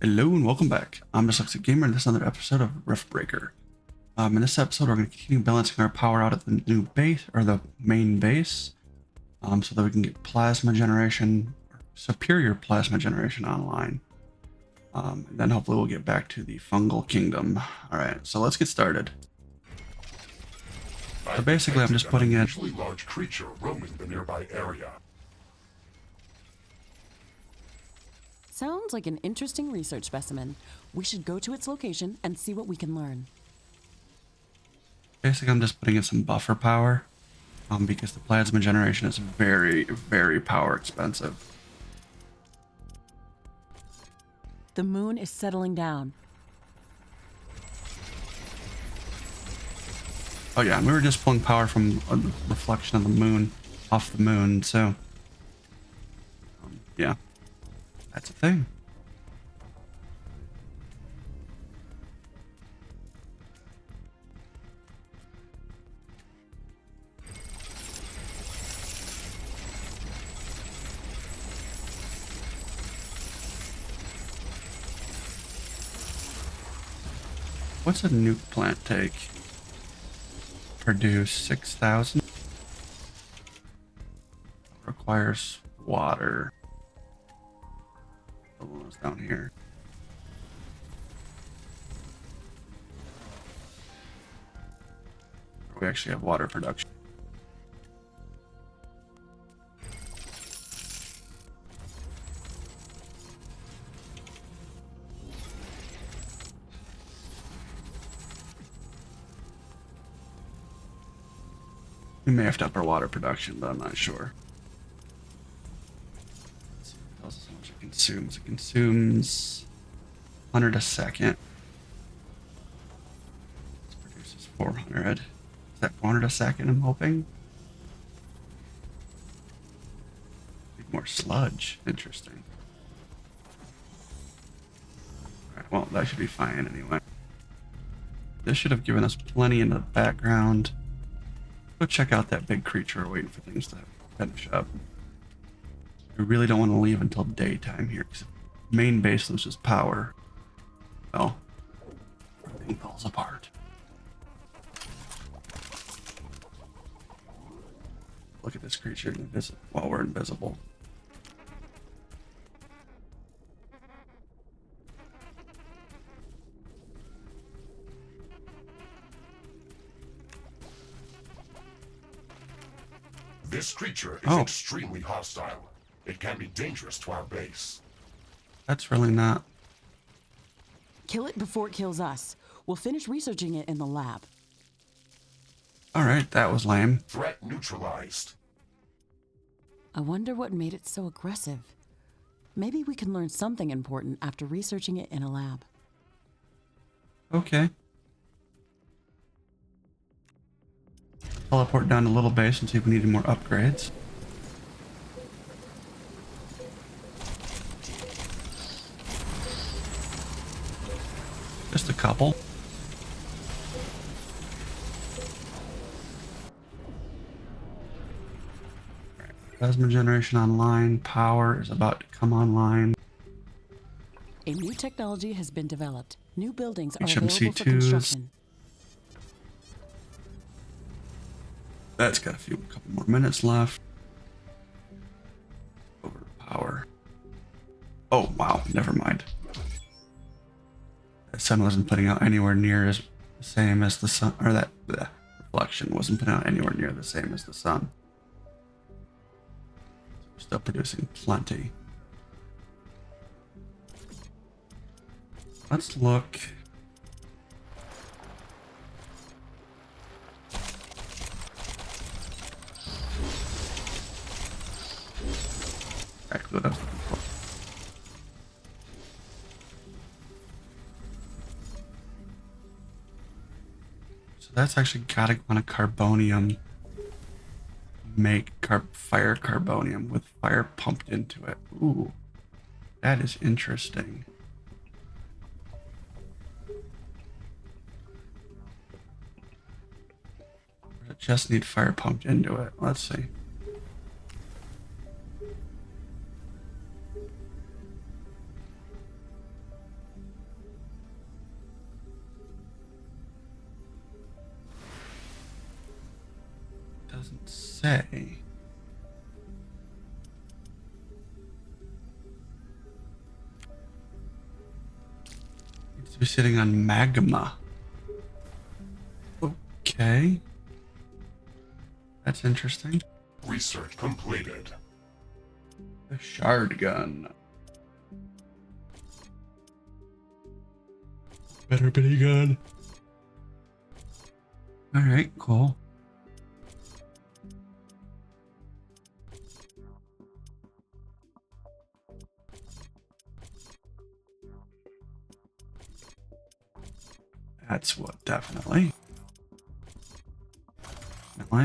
Hello and welcome back. I'm Dyslexic Gamer and this is another episode of Riftbreaker. In this episode, we're going to continue balancing our power out at the new base, or the main base, so that we can get plasma generation, or superior plasma generation online. And then hopefully we'll get back to the fungal kingdom. Alright, so let's get started. So basically I'm just putting in... unusually large creature roaming the nearby area. Sounds like an interesting research specimen. We should go to its location and see what we can learn. Basically I'm just putting in some buffer power, because the plasma generation is very, very power expensive. The moon is settling down. Oh yeah, and we were just pulling power from a reflection of the moon, off the moon, so... yeah. That's a thing. What's a nuke plant take? Produce 6,000? Requires water. The one down here. We actually have water production. We may have to up our water production, but I'm not sure. Let's see, it tells us how much it consumes. It consumes 100 a second. This produces 400. Is that 400 a second, I'm hoping? Need more sludge. Interesting. Alright, well, that should be fine anyway. This should have given us plenty in the background. Go check out that big creature waiting for things to finish up. We really don't want to leave until daytime here, because if main base loses power, well, everything falls apart. Look at this creature while we're invisible. This creature is extremely hostile. It can be dangerous to our base. That's really not... Kill it before it kills us. We'll finish researching it in the lab. Alright, that was lame. Threat neutralized. I wonder what made it so aggressive. Maybe we can learn something important after researching it in a lab. Okay. Teleport down to Little Base and see if we need any more upgrades. Just a couple. Plasma generation online. Power is about to come online. A new technology has been developed. New buildings are HMC2s. available for construction. That's got a couple more minutes left. Over power. Oh wow, never mind. That sun wasn't putting out anywhere near as the same as the sun, or that reflection wasn't putting out anywhere near the same as the sun. We're still producing plenty. Let's look. Exactly what I was looking for. So that's actually gotta go on a carbonium. Make fire carbonium with fire pumped into it. Ooh, that is interesting. Does it just need fire pumped into it? Let's see. Doesn't say. Needs to be sitting on magma. Okay. That's interesting. Research completed. The shard gun. Better be good. Alright, cool. That's what, definitely. Definitely.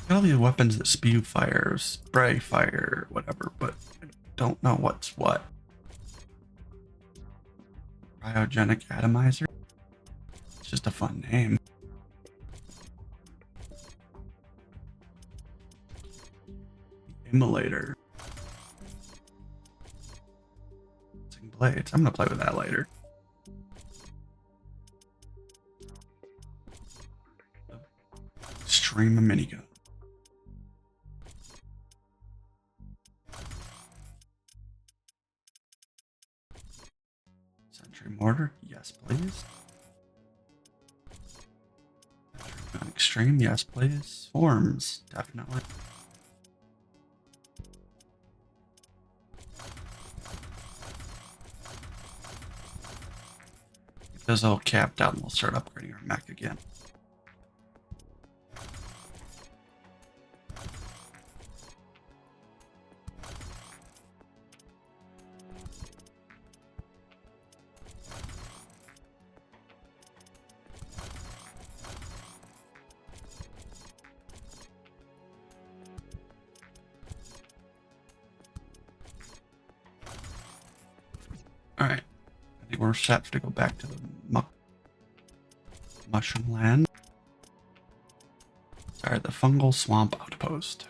Got all these weapons that spew fire, spray fire, whatever, but I don't know what's what. Cryogenic atomizer? It's just a fun name. Immolator. Blades. I'm gonna play with that later. Stream a minigun. Sentry mortar, yes please. Gun extreme, yes please. Forms, definitely. Get those all capped out and we'll start upgrading our mech again. Alright, I think we're set to go back to the mushroom land. Sorry, the fungal swamp outpost.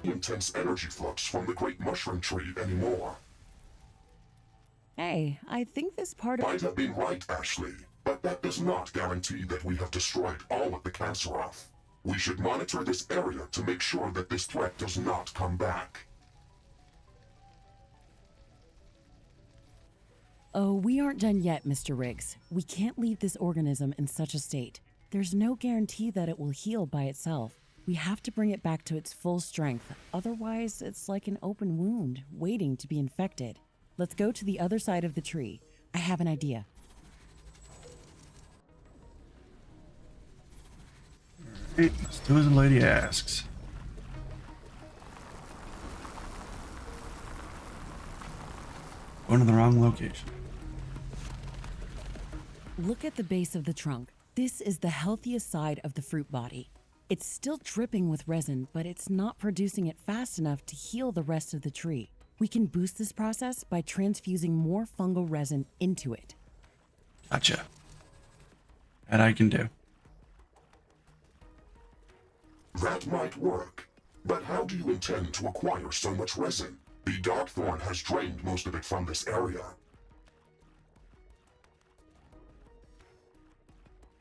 Intense energy flux from the great mushroom tree anymore. Hey, I think this part of... Might have been right, Ashley, but that does not guarantee that we have destroyed all of the Canceroth. We should monitor this area to make sure that this threat does not come back. Oh, we aren't done yet, Mr. Riggs. We can't leave this organism in such a state. There's no guarantee that it will heal by itself. We have to bring it back to its full strength. Otherwise, it's like an open wound, waiting to be infected. Let's go to the other side of the tree. I have an idea. Alright, let's do as the lady asks. Going to the wrong location. Look at the base of the trunk. This is the healthiest side of the fruit body. It's still dripping with resin, but it's not producing it fast enough to heal the rest of the tree. We can boost this process by transfusing more fungal resin into it. Gotcha. That I can do. That might work, but how do you intend to acquire so much resin? The Darkthorn has drained most of it from this area.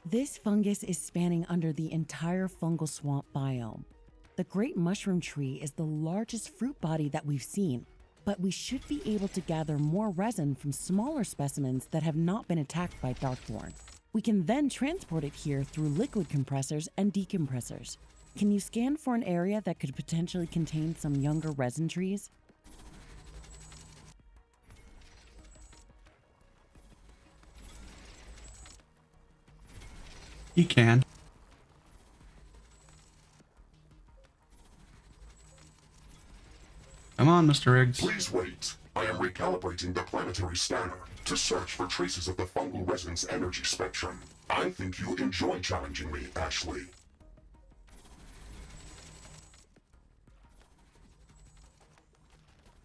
This fungus is spanning under the entire fungal swamp biome. The great mushroom tree is the largest fruit body that we've seen, but we should be able to gather more resin from smaller specimens that have not been attacked by Darkthorn. We can then transport it here through liquid compressors and decompressors. Can you scan for an area that could potentially contain some younger resin trees? He can. Come on, Mr. Riggs. Please wait. I am recalibrating the planetary scanner to search for traces of the fungal resin's energy spectrum. I think you enjoy challenging me, Ashley.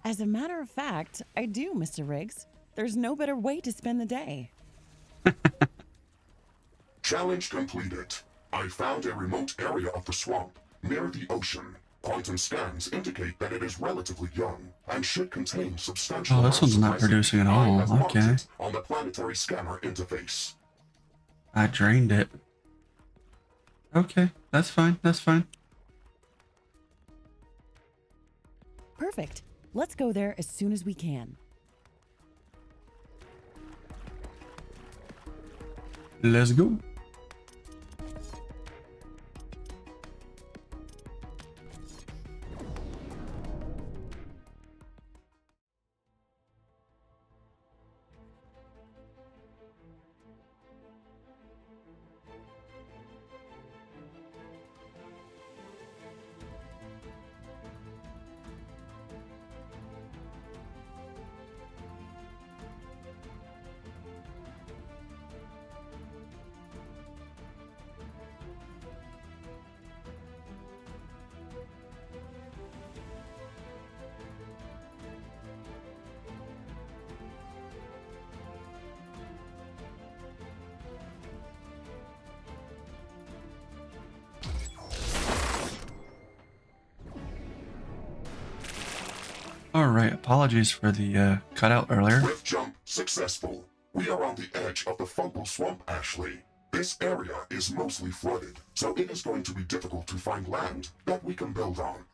As a matter of fact, I do, Mr. Riggs. There's no better way to spend the day. Challenge completed. I found a remote area of the swamp, near the ocean. Quantum scans indicate that it is relatively young and should contain substantial. Oh, this one's not producing at all. Okay. On the planetary scanner interface. I drained it. Okay, that's fine. That's fine. Perfect. Let's go there as soon as we can. Let's go. Alright, apologies for the cutout earlier. Rift jump successful. We are on the edge of the fungal swamp, Ashley. This area is mostly flooded, so it is going to be difficult to find land that we can build on.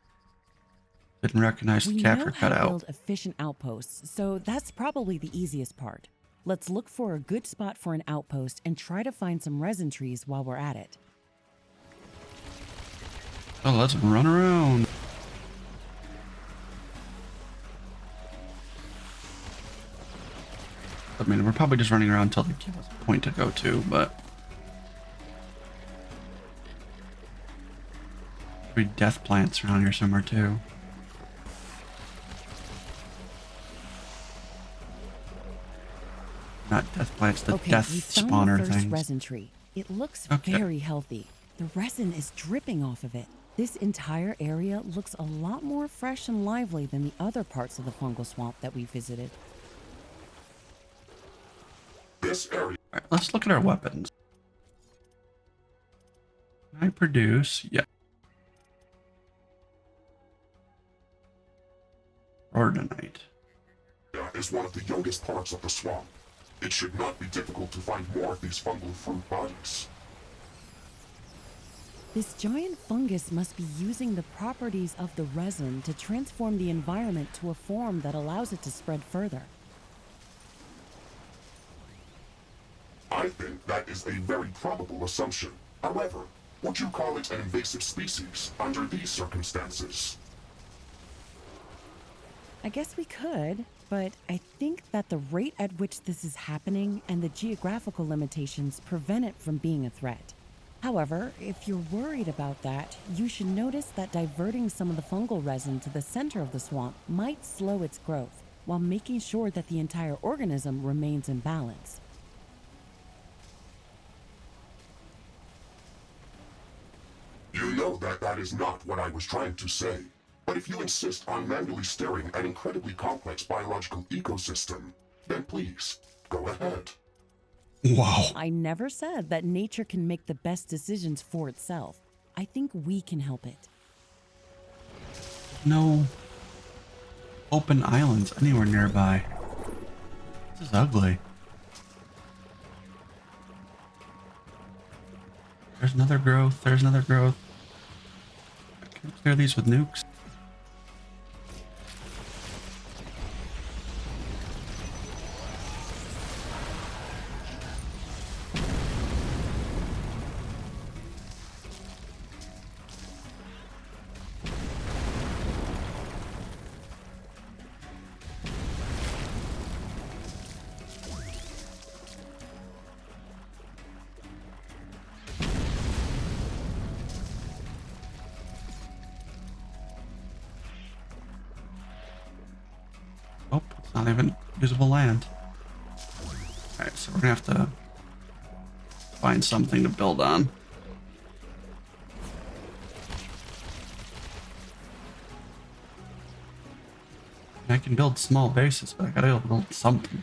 Didn't recognize the We capture know how to cutout. build efficient outposts, so that's probably the easiest part. Let's look for a good spot for an outpost and try to find some resin trees while we're at it. Oh, let's run around. I mean, we're probably just running around until they give us a point to go to, but... There'll be death plants around here somewhere, too. Not death plants, the death we found spawner the first things. resin tree. It looks Okay. very healthy. The resin is dripping off of it. This entire area looks a lot more fresh and lively than the other parts of the fungal swamp that we visited. This area. Alright, let's look at our weapons. Can I produce? Yeah. Ordinite. Is one of the youngest parts of the swamp. It should not be difficult to find more of these fungal fruit bodies. This giant fungus must be using the properties of the resin to transform the environment to a form that allows it to spread further. I think that is a very probable assumption. However, would you call it an invasive species under these circumstances? I guess we could, but I think that the rate at which this is happening and the geographical limitations prevent it from being a threat. However, if you're worried about that, you should notice that diverting some of the fungal resin to the center of the swamp might slow its growth, while making sure that the entire organism remains in balance. You know that that is not what I was trying to say. But if you insist on manually steering an incredibly complex biological ecosystem, then please, go ahead. Wow. I never said that nature can make the best decisions for itself. I think we can help it. No open islands anywhere nearby. This is ugly. There's another growth. There's another growth. Can we clear these with nukes? Not even usable land. Alright, so we're gonna have to find something to build on. I can build small bases, but I gotta build something.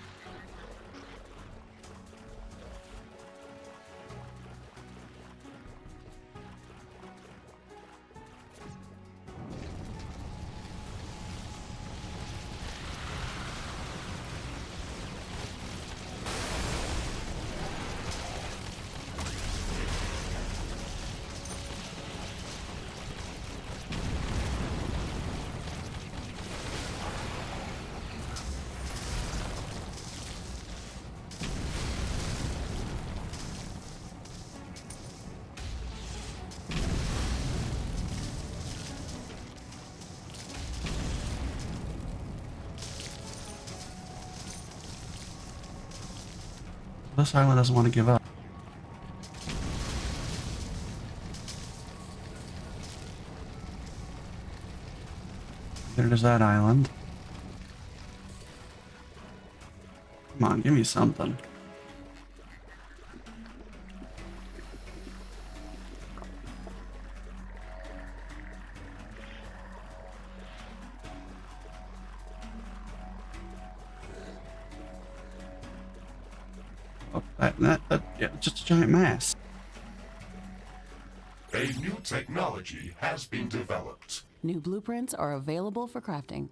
This island doesn't want to give up. There's that island. Come on, give me something. Oh, yeah, just a giant mass. A new technology has been developed. New blueprints are available for crafting.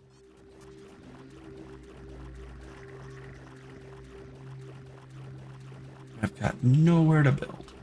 I've got nowhere to build.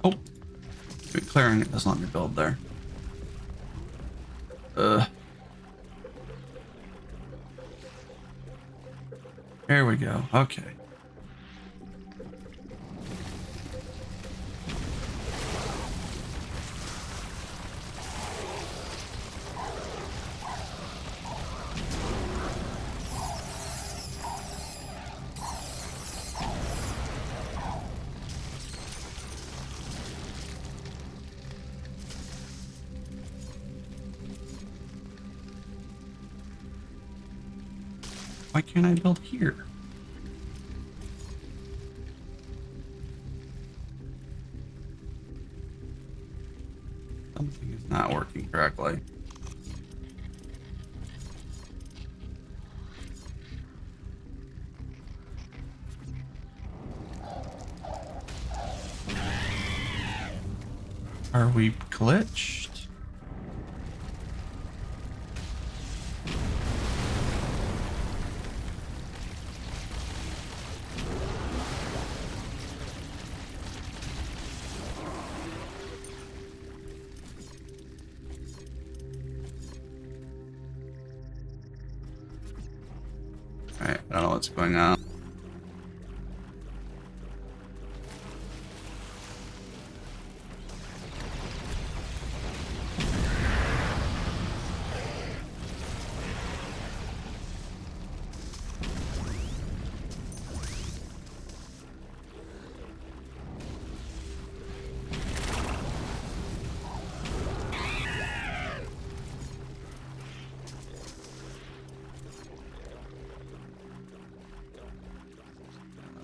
Oh, clearing it doesn't let me build there. There we go. Okay. Why can't I build here? Something is not working correctly. Are we glitched? Alright, I don't know what's going on.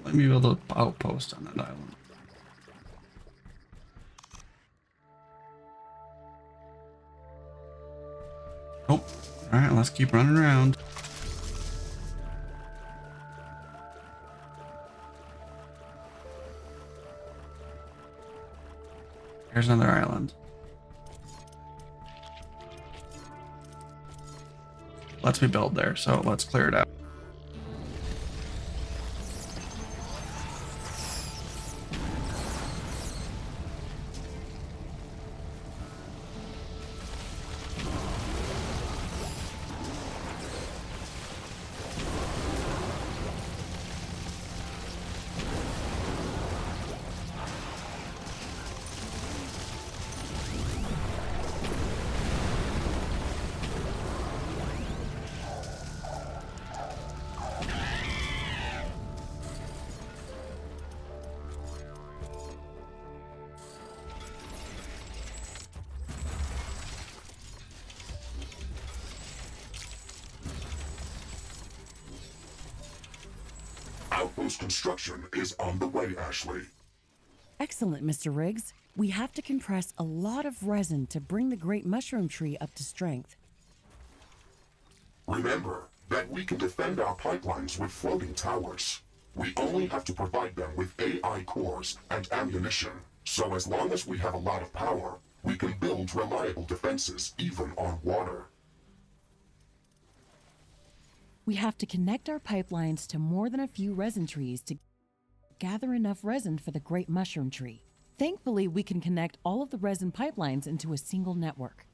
Let me build an outpost on that island. Oh, alright, let's keep running around. Here's another island. lets me build there, so let's clear it out. Outpost construction is on the way, Ashley. Excellent, Mr. Riggs. We have to compress a lot of resin to bring the great mushroom tree up to strength. Remember that we can defend our pipelines with floating towers. We only have to provide them with AI cores and ammunition. So as long as we have a lot of power, we can build reliable defenses even on water. We have to connect our pipelines to more than a few resin trees to gather enough resin for the great mushroom tree. Thankfully, we can connect all of the resin pipelines into a single network.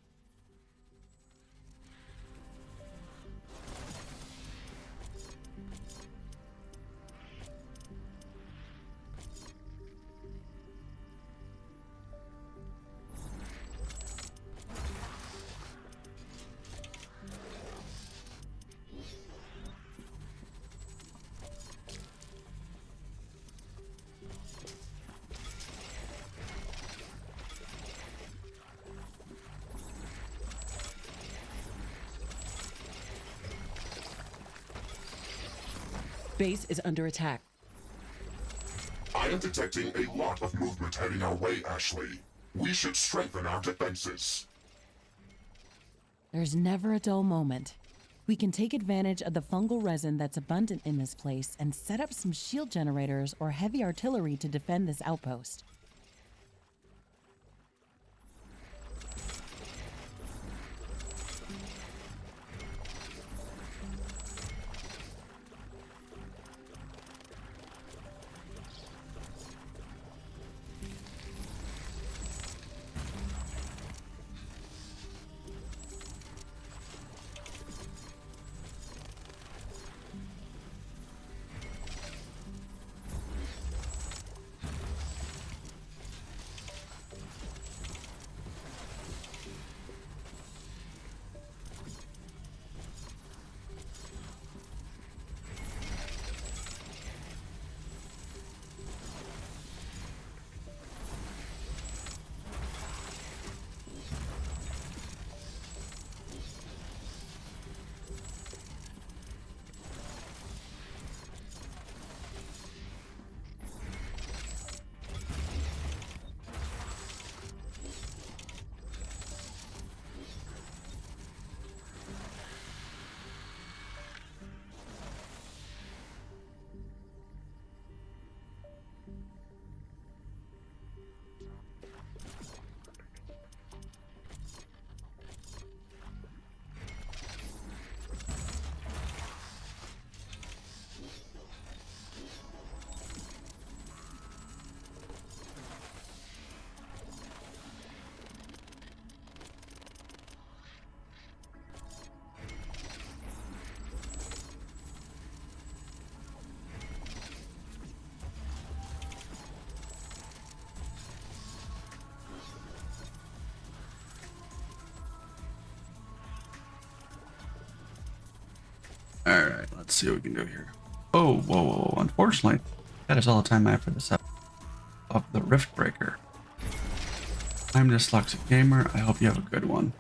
Base is under attack. I am detecting a lot of movement heading our way, Ashley. We should strengthen our defenses. There's never a dull moment. We can take advantage of the fungal resin that's abundant in this place and set up some shield generators or heavy artillery to defend this outpost. Alright, let's see what we can do here. Oh, whoa, whoa, whoa. Unfortunately, that is all the time I have for this episode of the Riftbreaker. I'm Dyslexic Gamer. I hope you have a good one.